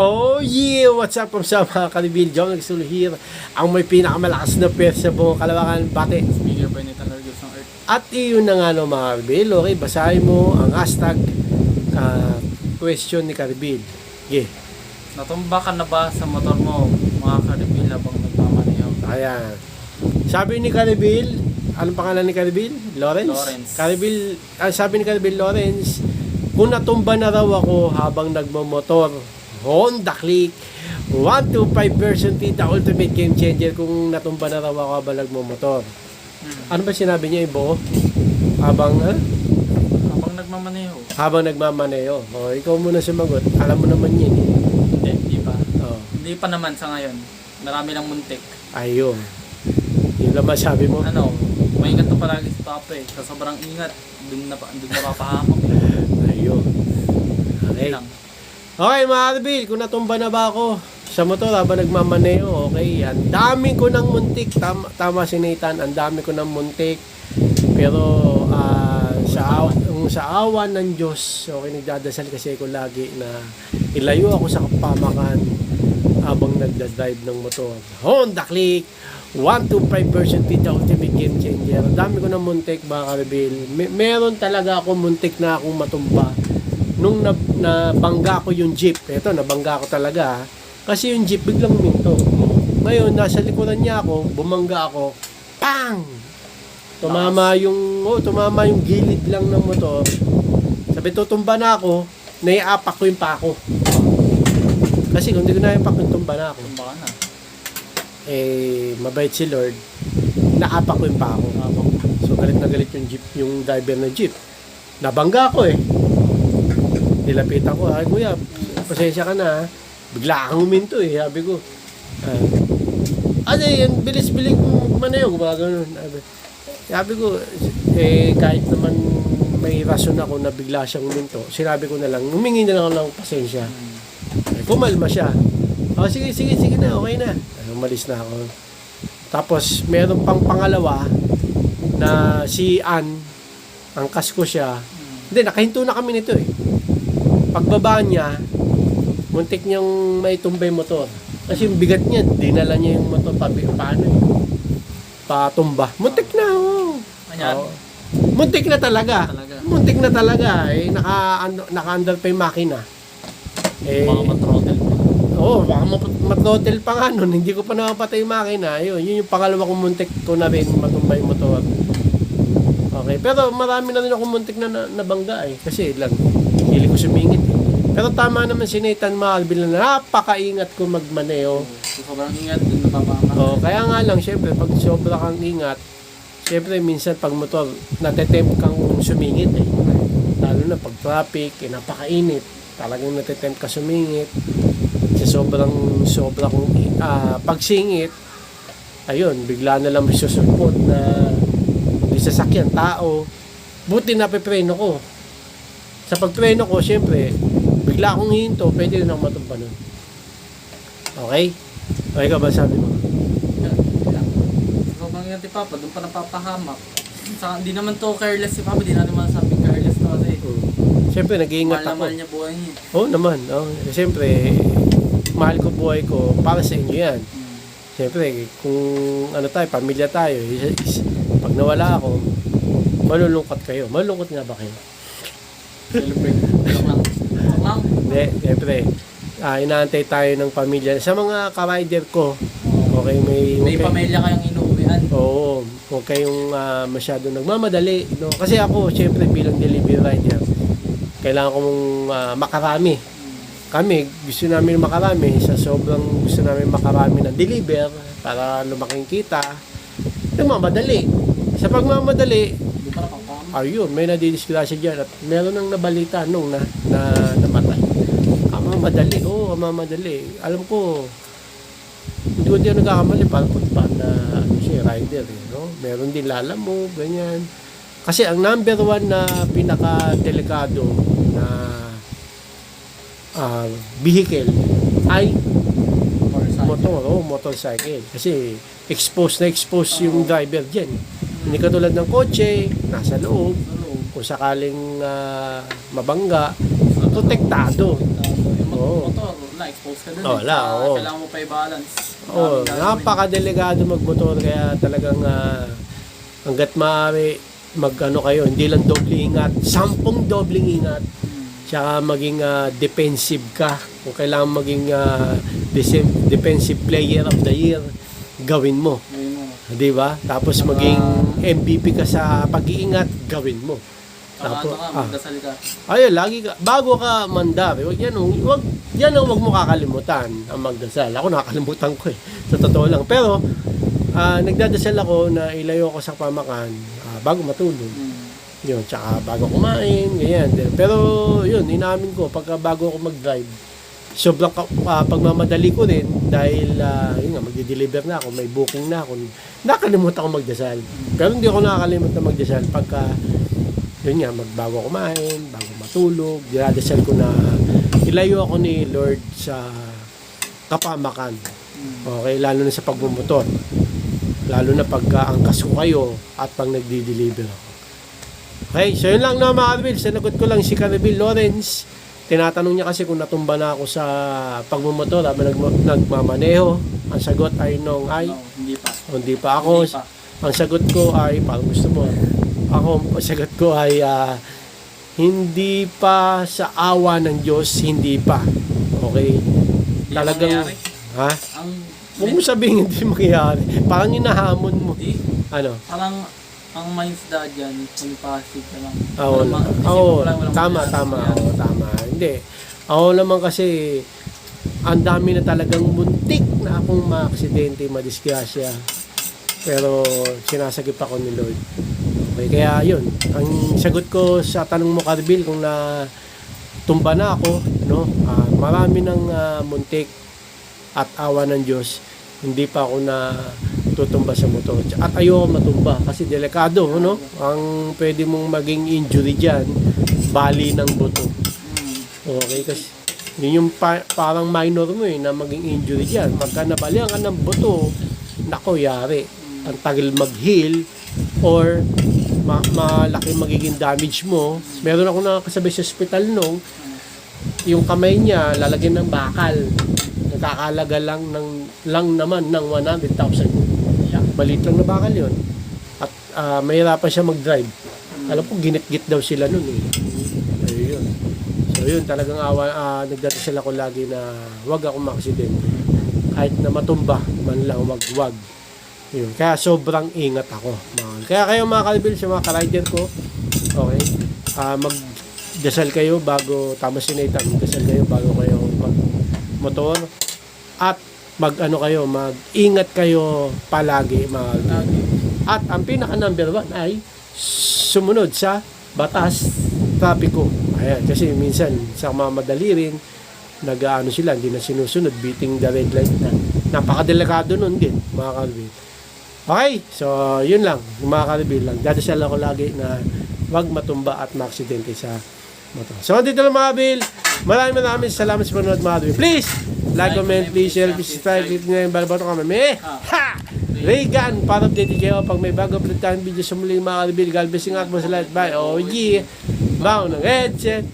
Oh yeah! What's up from sa mga kalibil? John Nagsulo here. Ang may pinakamalakas na pwersa sa buong Kalawakan, Bate. Speaker by Nathan Largos ng Earth. At iyon na nga no mga kalibil. Okay, basahin mo ang hashtag question ni Kalibil. Yeah. Natumba ka na ba sa motor mo, mga karibil, habang nagmamaneho? Ayan. Sabi ni Kalibil, anong pangalan ni Kalibil? Lawrence? Lawrence. Kalibil, sabi ni Kalibil Lawrence, kung natumba na raw ako habang nagmamotor, Honda Click 125 version Tita Ultimate Game Changer kung natumba na raw ako habang nagmamotor. Ano ba sinabi niya ibo? Habang Habang nagmamaneho? habang nagmamaneho. O, ikaw muna sumagot. Alam mo naman yun. Hindi pa. Oh, Hindi pa naman sa ngayon. Marami lang muntik. ayun. Yun lang masabi mo. Ano, maingat to palagi sa top eh. Sa sobrang ingat, dun na papahamak eh. Ayun. Okay. Lang. Okay mga Arbil, kung natumba na ba ako sa motor habang nagmamaneho, okay, ang dami ko ng muntik, tama si Nathan, ang dami ko ng muntik, pero sa awa ng Diyos, okay, nagdadasal kasi ako lagi na ilayo ako sa kapamakan habang nagdadrive ng motor. Honda Click 125 version Tita Ultimate Game Changer. Ang dami ko ng muntik mga Arbil. Meron talaga ako muntik na akong matumba nung nabangga ko yung jeep. Ito, nabangga ko talaga. Kasi yung jeep biglang huminto. Ngayon, nasa likuran niya ako, bumangga ako, pang! Tumama yung gilid lang ng motor. Sabi, tutumba na ako, naiapak ko yung pako. Kasi kung hindi ko naiapak yung tumba na ako. Tumba ka na. Mabait si Lord, naapak ko yung pako. So, galit na galit yung jeep, yung driver ng jeep. Nabangga ko nilapitan ko, kuya, pasensya ka na, bigla kang huminto sabi ko. Ano yan, bilis-bilis maneho, gumagano. Sabi ko, kahit naman may rason ako na bigla siyang huminto, sinabi ko na lang, humingi na lang ako ng pasensya. Kumalma siya. Sige na, okay na. Umalis na ako. Tapos, meron pang pangalawa na si Ann, angkas ko siya. Hindi, nakahinto na kami nito Pagbaba niya, muntik niyang may tumbay motor. Kasi yung bigat niya, dinala niya yung motor patumba. Muntik na, Ayan. Muntik na talaga. Muntik na talaga. Naka-under pa yung makina. Baka matrottle. Baka matrottle pa nga nun. Hindi ko pa nakapatay yung makina. Yun yung pangalawa kong muntik ko na rin matumba yung motor. Okay, pero marami na rin ako muntik na nabangga kasi lang hindi ko sumingit. Pero tama naman si Nathan Marbil na napakaingat ko magmaneho. Sobrang ingat, dun napapahamak. Kaya nga lang, syempre, pag sobra kang ingat, syempre, minsan pag motor, natetempt kang sumingit Lalo na pag traffic, napakainit. Talagang natetempt ka sumingit. Sa sobra kong pagsingit, ayun, bigla na lang may susupot na may sasakyan, tao. Buti na pepreno ko. Sa pagpreno ko, syempre, bigla akong hinto, pwede rin akong matumba nun. Okay? Okay ka ba sabi mo? Sobrang ingat si Papa, doon pa napapahamak. Hindi naman to careless si Papa, di natin masasabing careless to kasi. Syempre, nag-iingat ako. Mahal niya buhay niya. Oo naman. Syempre, mahal ko buhay ko para sa inyo yan. Syempre, kung pamilya tayo, pag nawala ako, malulungkot kayo. Malulungkot nga ba kayo? Celebrate. Lang. Hindi, syempre, inaantay tayo ng pamilya. Sa mga ka-rider ko, okay, May pamilya kayong inuuwian. Oo, huwag kayong masyado nagmamadali. No? Kasi ako, syempre, bilang delivery rider, kailangan kong makarami. Kami, gusto namin makarami. Sa sobrang gusto namin makarami ng deliver para lumaking kita, nagmamadali. Sa pagmamadali, ayun, may nadidisgrasya dyan at meron nang nabalita nung namatay. Mamadali. Alam ko, hindi ko din nagkakamali para na siya rider. No? Meron din lalamog, ganyan. Kasi ang number one na pinaka-delikado na vehicle ay motorcycle. Kasi exposed yung driver dyan. Hindi katulad ng kotse, nasa loob, kung sakaling mabangga, protektado. Oo. motor, na-expose ka dun. Oh, wala, Tsaka oo. kailangan mo pa i-balance. Oo, Daming gagawin. napakadelikado magmotor kaya talagang hanggat maaari mag-ano kayo, hindi lang doble ingat, 10 dobling ingat. Tsaka maging defensive ka. Kung kailangan maging defensive player of the year, gawin mo. Ayun mo. 'Di ba? Tapos maging MVP ka sa pag-iingat, gawin mo. Saka Tapos, ano ka, magdasal ka. ayun, lagi ka, bago ka mandar, yan ang wag mo kakalimutan ang magdasal. Ako nakakalimutan ko sa totoo lang. Pero, nagdadasal ako na ilayo ko sa pamakan bago matulog. Yun, tsaka bago kumain, ganyan. Pero, yun, inamin ko, pagka bago ako mag-drive, sobrang pagmamadali ko rin dahil, yun nga, magdi-deliver na ako, may booking na ako, nakalimutan ko magdasal. Pero hindi ako nakakalimutan magdasal pagka, yun nga, bago kumain, bago matulog, dinadasal ko na ilayo ako ni Lord sa kapamakan. Okay, lalo na sa pagmumotor. Lalo na pagka angkas ko kayo at pag nagdi-deliver ako. Okay, so yun lang na mga Carbil. Sinagot ko lang si Carbil Lawrence. Tinatanong niya kasi kung natumba na ako sa pagmumotor habang nagmamaneho. Ang sagot ay no, ay No, hindi pa. hindi pa ako. Hindi pa. Ang sagot ko ay, parang gusto mo. Ako, ang sagot ko ay hindi pa sa awa ng Diyos, hindi pa. Okay? Hindi Talagang, mangyayari. ha? Ang, Huwag mo sabihin hindi mangyayari. Parang hinahamon mo. hindi. Ano? Parang, ang mindset dyan, kung positive ka lang. Oo, Walang tama. mangyayari. Oo, tama. Hindi. Ako naman kasi, ang dami na talagang muntik na akong maaksidente, madisgrasya. Pero, sinasagip ako ni Lord. Okay, kaya yun. Ang sagot ko sa tanong mo, Carbil, kung na tumba na ako, no? Marami ng muntik at awa ng Diyos, hindi pa ako na tutumba sa motor. At ayoko matumba kasi delikado, no? Ang pwede mong maging injury diyan, bali ng buto. Okay, kasi yun yung parang minor mo na maging injury diyan. Pagka nabalian ka ng buto, nako, yari. Ang tagal mag-heal or malaki magiging damage mo. Meron ako nakakasabay sa hospital nung yung kamay niya lalagyan ng bakal. Nakakalaga lang naman ng 100,000. Maliit lang na bakal yun. At mahirapan siya mag-drive. Alam ko, ginit-git daw sila nun eh. Ayun. So yun, talagang nagdadasal ako lagi na wag akong maksidente. Kahit na matumba, man lang wag. Yun. Kaya sobrang ingat ako. Kaya kayo mga Carbil, sa mga ka-rider ko, okay, magdasal kayo bago, tama si Nathan, magdasal kayo bago kayo mag-motor. At mag-ingat kayo palagi, mga Carbil. At ang pinaka number 1 ay sumunod sa batas trapiko. Ayan, kasi minsan sa mamadali rin, sila, hindi na sinusunod, beating the red light na. Napakadelikado nun din, mga Carbil. Okay, so yun lang, mga Carbil lang. Dadasal ako lagi na wag matumba at maaksidente sa motor. So, dito lang mga Carbil. Maraming salamat sa panonood, mga Carbil. Please, like, comment, please, share, please, subscribe. Click nyo yung bell button kami. Ha! Reagan, para update kayo pag may bago upload tayong video sa muli, mga Carbil. God bless, ingat mo sa lahat. Bye. Oh yeah. Bao ng headset.